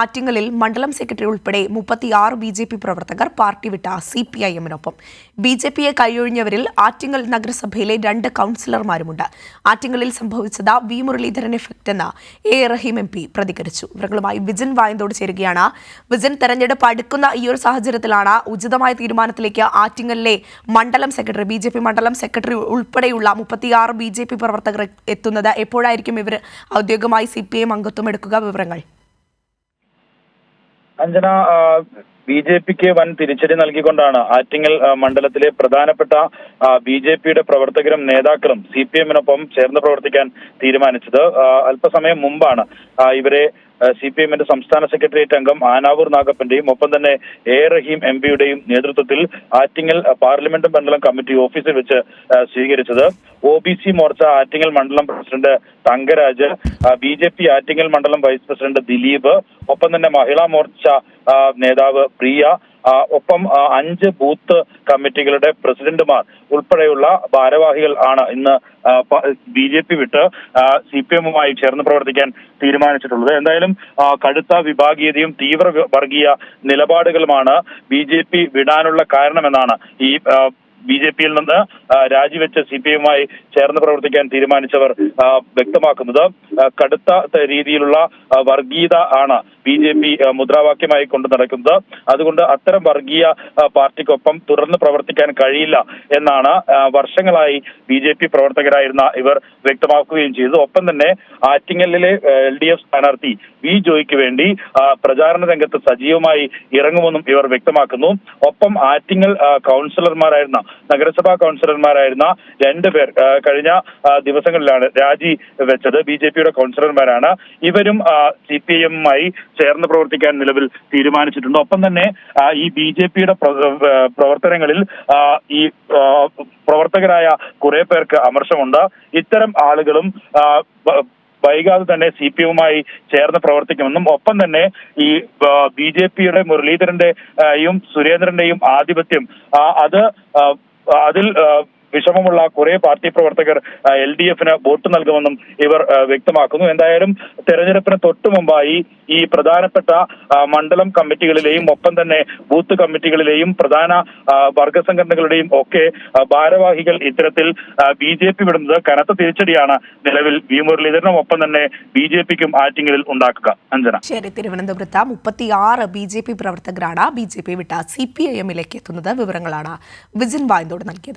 ആറ്റിങ്ങലിൽ മണ്ഡലം സെക്രട്ടറി ഉൾപ്പെടെ 36 BJP പ്രവർത്തകർ പാർട്ടി വിട്ട CPIM-നൊപ്പം. BJP-യെ കൈയൊഴിഞ്ഞവരിൽ ആറ്റിങ്ങൽ നഗരസഭയിലെ 2 കൗൺസിലർമാരുമുണ്ട്. ആറ്റിങ്ങലിൽ സംഭവിച്ചത് വി മുരളീധരൻ എഫക്ട് എന്ന് A. റഹീം MP പ്രതികരിച്ചു. ഇവരുമായി വിജൻ വായന്തോട് ചേരുകയാണ്. വിജൻ, തെരഞ്ഞെടുപ്പ് അടുക്കുന്ന ഈ ഒരു സാഹചര്യത്തിലാണ് ഉചിതമായ തീരുമാനത്തിലേക്ക് ആറ്റിങ്ങലിലെ മണ്ഡലം സെക്രട്ടറി BJP മണ്ഡലം സെക്രട്ടറി ഉൾപ്പെടെയുള്ള 36 BJP പ്രവർത്തകർ എത്തുന്നത്. എപ്പോഴായിരിക്കും ഇവർ ഔദ്യോഗികമായി CPIM അംഗത്വം എടുക്കുക? വിവരങ്ങൾ. അഞ്ജന, BJP-ക്ക് വൻ തിരിച്ചടി നൽകിക്കൊണ്ടാണ് ആറ്റിങ്ങൽ മണ്ഡലത്തിലെ പ്രധാനപ്പെട്ട BJP-യുടെ പ്രവർത്തകരും നേതാക്കളും CPIM-നൊപ്പം ചേർന്ന് പ്രവർത്തിക്കാൻ തീരുമാനിച്ചത്. അല്പസമയം മുമ്പാണ് ഇവരെ CPIM-ന്റെ സംസ്ഥാന സെക്രട്ടേറിയറ്റ് അംഗം ആനാവൂർ നാഗപ്പന്റെയും ഒപ്പം തന്നെ A. റഹീം MP-യുടെയും നേതൃത്വത്തിൽ ആറ്റിങ്ങൽ പാർലമെന്റ് മണ്ഡലം കമ്മിറ്റി ഓഫീസിൽ വെച്ച് സ്വീകരിച്ചത്. OBC മോർച്ച ആറ്റിങ്ങൽ മണ്ഡലം പ്രസിഡന്റ് തങ്കരാജ്, BJP ആറ്റിങ്ങൽ മണ്ഡലം വൈസ് പ്രസിഡന്റ് ദിലീപ്, ഒപ്പം തന്നെ മഹിളാ മോർച്ച നേതാവ് പ്രിയ, ഒപ്പം 5 ബൂത്ത് കമ്മിറ്റികളുടെ പ്രസിഡന്റുമാർ ഉൾപ്പെടെയുള്ള ഭാരവാഹികൾ ആണ് ഇന്ന് BJP വിട്ട് CPIM-മായി ചേർന്ന് പ്രവർത്തിക്കാൻ തീരുമാനിച്ചിട്ടുള്ളത്. എന്തായാലും കടുത്ത വിഭാഗീയതയും തീവ്ര വർഗീയ നിലപാടുകളുമാണ് BJP വിടാനുള്ള കാരണമെന്നാണ് ഈ BJP-യിൽ നിന്ന് രാജിവെച്ച് CPIM-മായി ചേർന്ന് പ്രവർത്തിക്കാൻ തീരുമാനിച്ചവർ വ്യക്തമാക്കുന്നത്. കടുത്ത രീതിയിലുള്ള വർഗീയത ആണ് BJP മുദ്രാവാക്യമായി കൊണ്ട് നടക്കുന്നത്. അതുകൊണ്ട് അത്തരം വർഗീയ പാർട്ടിക്കൊപ്പം തുടർന്ന് പ്രവർത്തിക്കാൻ കഴിയില്ല എന്നാണ് വർഷങ്ങളായി BJP പ്രവർത്തകരായിരുന്ന ഇവർ വ്യക്തമാക്കുകയും ചെയ്തത്. ഒപ്പം തന്നെ ആറ്റിങ്ങലിലെ LDF സ്ഥാനാർത്ഥി വി ജോയ്ക്ക് വേണ്ടി പ്രചാരണ രംഗത്ത് സജീവമായി ഇറങ്ങുമെന്നും ഇവർ വ്യക്തമാക്കുന്നു. ഒപ്പം ആറ്റിങ്ങൽ കൗൺസിലർമാരായിരുന്ന നഗരസഭാ കൗൺസിലർമാരായിരുന്ന 2 പേർ കഴിഞ്ഞ ദിവസങ്ങളിലാണ് രാജി വെച്ചത്. BJP-യുടെ കൗൺസിലർമാരാണ്. ഇവരും CPIM-മായി ചേർന്ന് പ്രവർത്തിക്കാൻ നിലവിൽ തീരുമാനിച്ചിട്ടുണ്ട്. ഒപ്പം തന്നെ ഈ BJP-യുടെ പ്രവർത്തനങ്ങളിൽ ഈ പ്രവർത്തകരായ കുറെ പേർക്ക് അമർഷമുണ്ട്. ഇത്തരം ആളുകളും വൈകാതെ തന്നെ CPIM-മായി ചേർന്ന് പ്രവർത്തിക്കുമെന്നും ഒപ്പം തന്നെ ഈ BJP-യുടെ മുരളീധരന്റെയും സുരേന്ദ്രന്റെയും ആധിപത്യം അതിൽ വിഷമമുള്ള കുറെ പാർട്ടി പ്രവർത്തകർ LDF-ന് വോട്ട് നൽകുമെന്നും ഇവർ വ്യക്തമാക്കുന്നു. എന്തായാലും തെരഞ്ഞെടുപ്പിന് തൊട്ടു മുമ്പായി ഈ പ്രധാനപ്പെട്ട മണ്ഡലം കമ്മിറ്റികളിലെയും ഒപ്പം തന്നെ ബൂത്ത് കമ്മിറ്റികളിലെയും പ്രധാന വർഗ സംഘടനകളുടെയും ഒക്കെ ഭാരവാഹികൾ ഇത്തരത്തിൽ BJP വിടുന്നത് കനത്ത തിരിച്ചടിയാണ് നിലവിൽ വി മുരളീധരനും ഒപ്പം തന്നെ BJP-ക്കും ആറ്റിങ്ങലിൽ ഉണ്ടാക്കുക. അഞ്ജന, ശരി. തിരുവനന്തപുരത്ത് 36 BJP പ്രവർത്തകരാണ് BJP വിട്ട CPIM-ലേക്ക് എത്തുന്നത്. വിവരങ്ങളാണ് വിജൻ വായന്തോട് നൽകിയത്.